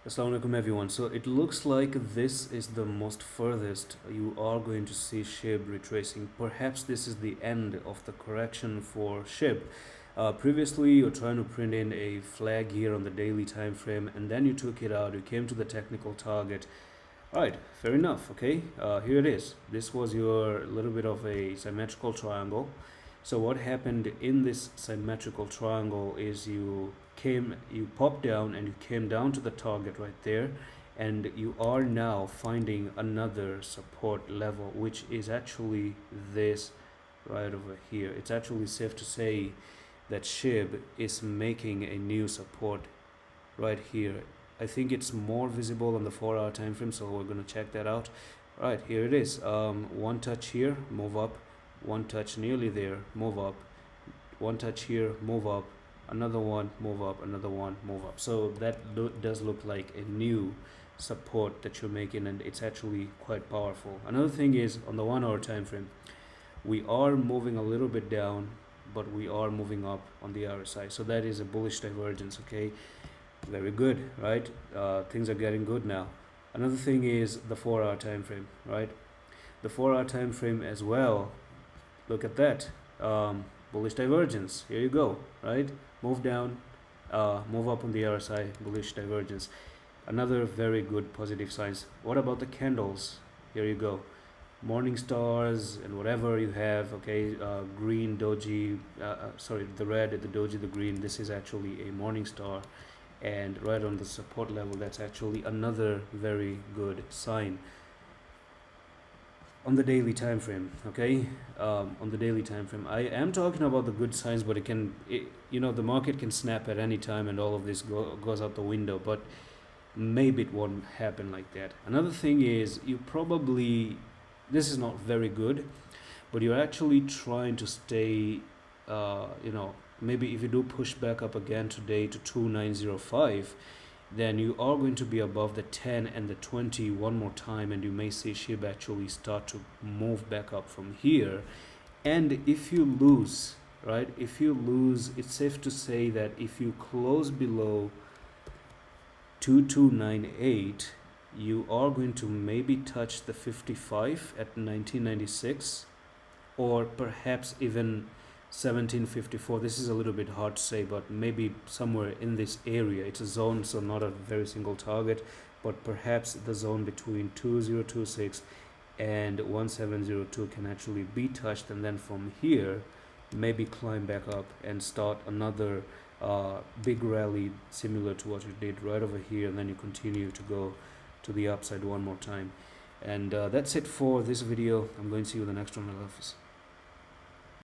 Assalamu alaikum everyone. So it looks like this is the most furthest you are going to see SHIB retracing. Perhaps this is the end of the correction for SHIB. Previously you're trying to print in a flag here on the daily time frame, and then you took it out, you came to the technical target. Alright, fair enough. Okay, here it is. This was your little bit of a symmetrical triangle. So what happened in this symmetrical triangle is you popped down and you came down to the target right there, and you are now finding another support level, which is actually this right over here. It's actually safe to say that SHIB is making a new support right here. I think it's more visible on the 4-hour time frame, so we're going to check that out. Right, here it is. One touch here, move up. One touch nearly there, move up. One touch here, move up. Another one, move up. Another one, move up. So that does look like a new support that you're making, and it's actually quite powerful. Another thing is on the 1-hour time frame, we are moving a little bit down, but we are moving up on the RSI. So that is a bullish divergence. Okay, very good, right? Things are getting good now. Another thing is the 4-hour time frame, right? The 4-hour time frame as well. Look at that, bullish divergence. Here you go, right? Move down, move up on the RSI, bullish divergence. Another very good positive signs. What about the candles? Here you go, morning stars and whatever you have. Okay, green doji, sorry, the red, the doji, the green. This is actually a morning star, and right on the support level, that's actually another very good sign. On the daily time frame, okay, on the daily time frame, I am talking about the good signs, but the market can snap at any time and all of this goes out the window, but maybe it won't happen like that. Another thing is, this is not very good, but you're actually trying to stay, maybe if you do push back up again today to 2905, then you are going to be above the 10 and the 20 one more time, and you may see SHIB actually start to move back up from here. And if you lose, right, it's safe to say that if you close below 2298, you are going to maybe touch the 55 at 1996, or perhaps even 1754. This is a little bit hard to say, but maybe somewhere in this area. It's a zone, so not a very single target, but perhaps the zone between 2026 and 1702 can actually be touched, and then from here maybe climb back up and start another big rally similar to what you did right over here, and then you continue to go to the upside one more time. And that's it for this video. I'm going to see you in the next one. I love this.